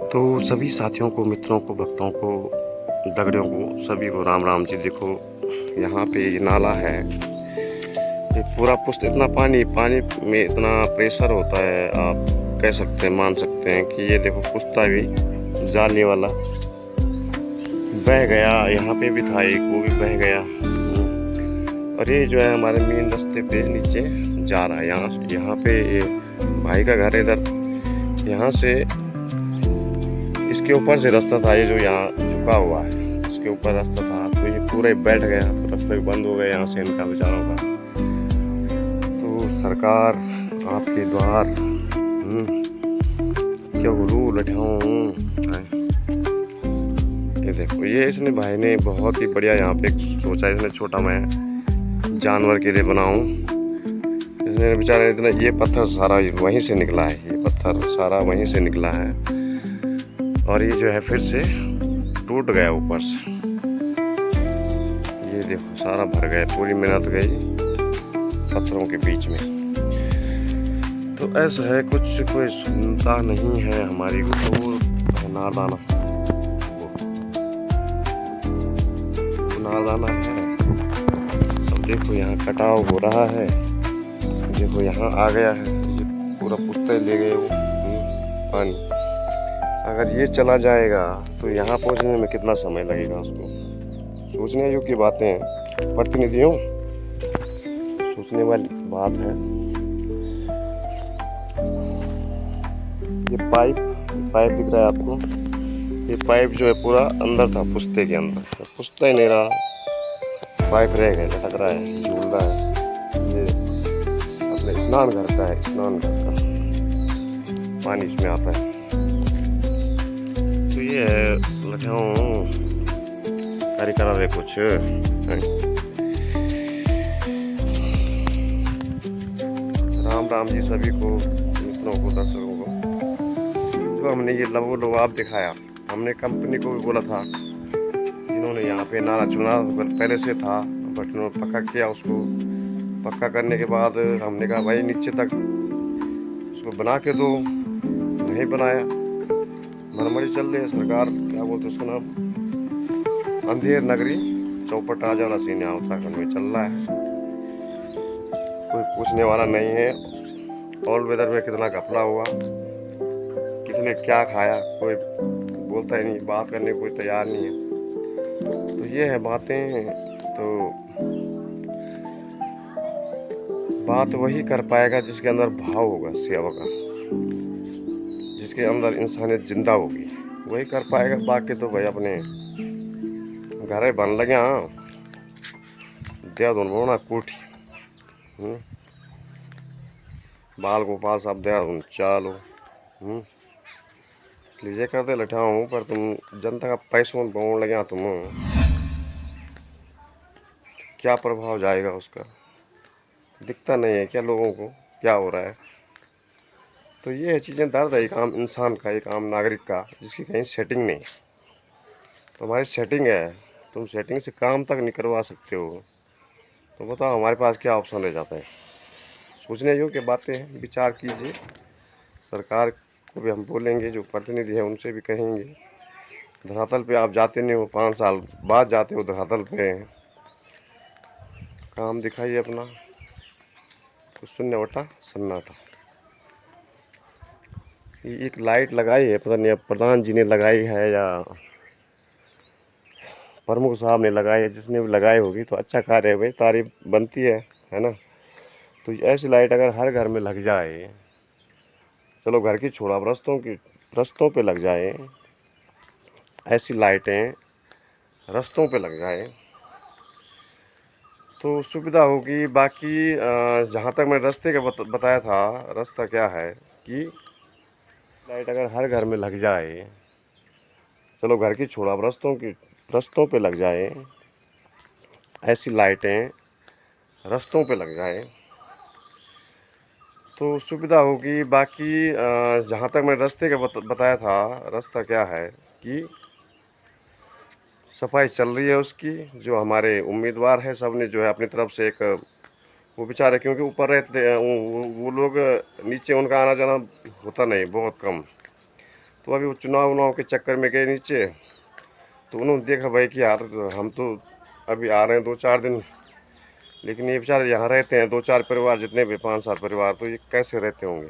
तो सभी साथियों को, मित्रों को, भक्तों को, दगड़ियों को, सभी को राम राम जी। देखो यहाँ पे ये नाला है, ये पूरा पुष्ट इतना पानी पानी में इतना प्रेशर होता है, आप कह सकते हैं, मान सकते हैं कि ये देखो पुश्ता भी जाने वाला बह गया। यहाँ पे भी था एक, वो भी बह गया। और ये जो है हमारे मेन रास्ते पे नीचे जा रहा है। यहाँ पे ये भाई का घर है इधर। यहाँ से इसके ऊपर से रास्ता था, ये जो यहाँ झुका हुआ है इसके ऊपर रास्ता था, तो ये पूरा बैठ गया, तो रास्ता भी बंद हो गया यहाँ से इनका बेचारों का। तो सरकार आपके द्वार क्या बोलूँ लठाऊँ। ये देखो, ये इसने भाई ने बहुत ही बढ़िया यहाँ पे सोचा। इसने छोटा मैं जानवर के लिए बनाऊं, इसने बेचारे इतना, ये पत्थर सारा वहीं से निकला है, ये पत्थर सारा वहीं से निकला है। और ये जो है फिर से टूट गया ऊपर से। ये देखो सारा भर गया, पूरी मेहनत गई पत्थरों के बीच में। तो ऐसा है, कुछ कोई सुनता नहीं है हमारी को। नारदाना नारदाना है। अब देखो यहाँ कटाव हो रहा है, देखो यहाँ आ गया है, ये पूरा पुश्ता ले गए वो पानी। अगर ये चला जाएगा तो यहाँ पहुँचने में कितना समय लगेगा, उसको सोचने योग्य बातें हैं प्रतिनिधियों, सोचने वाली बात है। ये पाइप दिख रहा है आपको, ये पाइप जो है पूरा अंदर था पुश्ते के अंदर, पुश्ता ही नहीं रहा, पाइप रह गया, लटक रहा है, झूल रहा है। ये अपने स्नान घर का है, स्नान घर का पानी इसमें आता है। तो ये है लठाऊं कार्य करा रहे कुछ। राम राम जी सभी को, मित्रों को, दर्शकों को। जो हमने ये लवाब दिखाया, हमने कंपनी को भी बोला था, जिन्होंने यहाँ पे नाला चुना पहले से था, बट उन्होंने पक्का किया। उसको पक्का करने के बाद हमने कहा भाई नीचे तक उसको बना के दो, नहीं बनाया। मरमरी चल रही है, सरकार क्या बोलते उसका नाम, अंधेर नगरी चौपट राजा वाला सीन यहाँ उत्तराखंड में चल रहा है। कोई पूछने वाला नहीं है। ऑल वेदर में कितना घपला हुआ, किसने क्या खाया, कोई बोलता ही नहीं, बात करने कोई तैयार नहीं है। तो ये है बातें। तो बात वही कर पाएगा जिसके अंदर भाव होगा सेवा का, जिसके अंदर इंसानियत जिंदा होगी, वही कर पाएगा। बाकी तो भाई अपने घर बन लगे देहरादून बोना कोठी, बाल गोपाल साहब देहरादून चालो लीजिए करते लठाऊं। पर तुम जनता का पैसों बोन लगे तुम, क्या प्रभाव जाएगा उसका, दिखता नहीं है क्या लोगों को क्या हो रहा है। तो ये चीज़ें दर्द है एक आम इंसान का, एक आम नागरिक का, जिसकी कहीं सेटिंग नहीं। तो हमारी सेटिंग है, तुम सेटिंग से काम तक नहीं करवा सकते हो, तो बताओ हमारे पास क्या ऑप्शन रह जाता है। सोचने योग्य बातें हैं, विचार कीजिए। सरकार को भी हम बोलेंगे, जो प्रतिनिधि हैं उनसे भी कहेंगे। धरातल पे आप जाते नहीं हो, 5 साल बाद जाते हो धरातल पे, काम दिखाइए अपना। कुछ शून्यवटा सन्नाटा। एक लाइट लगाई है, पता नहीं अब प्रधान जी ने लगाई है या प्रमुख साहब ने लगाई है, जिसने भी लगाई होगी तो अच्छा कार्य है भाई, तारीफ बनती है ना। तो ऐसी लाइट अगर हर घर में लग जाए, चलो घर की छोड़ा, रस्तों पे लग जाए, ऐसी लाइटें रस्तों पे लग जाए तो सुविधा होगी। बाकी जहाँ तक मैं रास्ते का बताया था, रास्ता क्या है कि लाइट अगर हर घर में लग जाए, चलो घर की छोड़ा, रस्तों पे लग जाए, ऐसी लाइटें रस्तों पे लग जाए तो सुविधा होगी। बाकी जहाँ तक मैं रास्ते का बताया था, रास्ता क्या है कि सफाई चल रही है उसकी। जो हमारे उम्मीदवार है, सब ने जो है अपनी तरफ से एक, वो बेचारे क्योंकि ऊपर रहते हैं वो लोग, नीचे उनका आना जाना होता नहीं, बहुत कम। तो अभी वो चुनाव उनाव के चक्कर में गए नीचे, तो उन्होंने देखा भाई कि यार हम तो अभी आ रहे हैं 2-4 दिन, लेकिन ये बेचारे यहाँ रहते हैं 2-4 परिवार, जितने भी 5-7 परिवार, तो ये कैसे रहते होंगे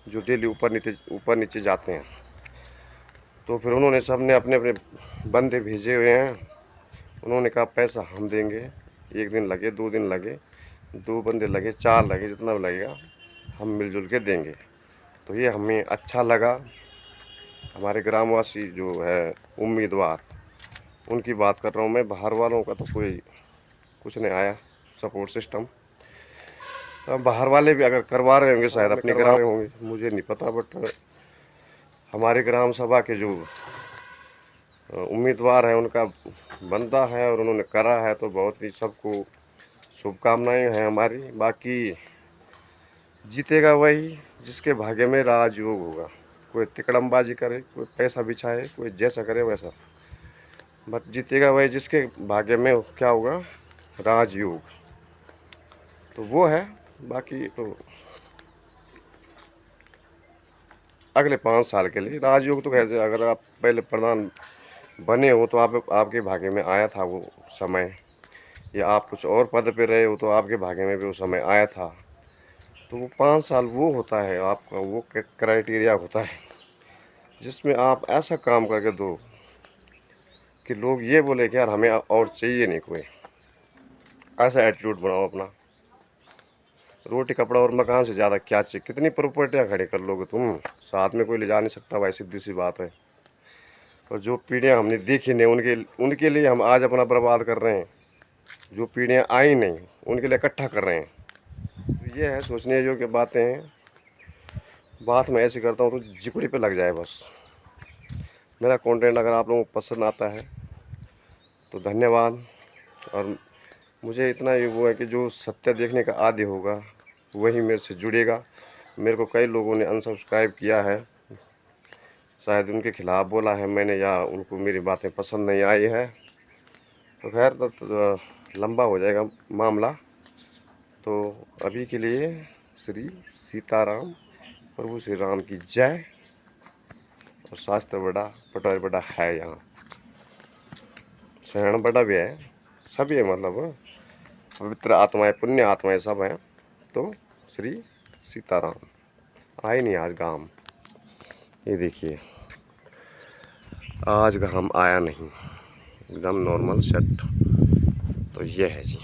जो डेली ऊपर नीचे जाते हैं। तो फिर उन्होंने सब ने अपने अपने बंदे भेजे हुए हैं। उन्होंने कहा पैसा हम देंगे, 1 दिन लगे, 2 दिन लगे, 2 बंदे लगे, 4 लगे, जितना भी लगेगा हम मिलजुल के देंगे। तो ये हमें अच्छा लगा। हमारे ग्रामवासी जो है उम्मीदवार, उनकी बात कर रहा हूँ मैं, बाहर वालों का तो कोई कुछ नहीं आया सपोर्ट सिस्टम। अब बाहर वाले भी अगर करवा रहे होंगे शायद अपने ग्राम होंगे, मुझे नहीं पता, बट हमारे ग्राम सभा के जो उम्मीदवार हैं उनका बनता है और उन्होंने करा है, तो बहुत ही सबको शुभकामनाएं हैं हमारी। बाकी जीतेगा वही जिसके भाग्य में राजयोग होगा। कोई तिकड़मबाजी करे, कोई पैसा बिछाए, कोई जैसा करे वैसा, बट जीतेगा वही जिसके भाग्य में क्या होगा, राजयोग, तो वो है। बाकी तो अगले 5 साल के लिए राजयोग तो कहते, अगर आप पहले प्रधान बने हो तो आपके भाग्य में आया था वो समय, या आप कुछ और पद पे रहे हो तो आपके भाग्य में भी वो समय आया था। तो वो 5 साल वो होता है आपका, वो क्राइटेरिया होता है जिसमें आप ऐसा काम करके दो कि लोग ये बोले कि यार हमें और चाहिए नहीं कोई। ऐसा एटीट्यूड बनाओ अपना। रोटी कपड़ा और मकान से ज़्यादा क्या चाहिए? कितनी प्रॉपर्टियाँ खड़ी कर लोगे तुम, साथ में कोई ले जा नहीं सकता भाई, सीधी सी बात है। और जो पीढ़ियाँ हमने देखी नहीं, उनके लिए हम आज अपना बर्बाद कर रहे हैं। जो पीढ़ियाँ आई नहीं उनके लिए इकट्ठा कर रहे हैं। तो ये है सोचने योग्य बातें हैं। बात मैं ऐसी करता हूँ तो जिगड़ी पे लग जाए बस। मेरा कंटेंट अगर आप लोगों को पसंद आता है तो धन्यवाद। और मुझे इतना ये वो है कि जो सत्य देखने का आदी होगा वही मेरे से जुड़ेगा। मेरे को कई लोगों ने अनसब्सक्राइब किया है, शायद उनके खिलाफ़ बोला है मैंने, या उनको मेरी बातें पसंद नहीं आई है। तो खैर तो लंबा हो जाएगा मामला। तो अभी के लिए श्री सीताराम, प्रभु श्री राम की जय। और शास्त्र बड़ा, पटवारी बड़ा है, यहाँ शरण बड़ा भी है, सभी है, मतलब पवित्र आत्माएं, पुण्य आत्माएं सब हैं। तो श्री सीताराम। आए नहीं आज गाम, ये देखिए आज घाम आया नहीं, एकदम नॉर्मल सेट। तो ये है जी।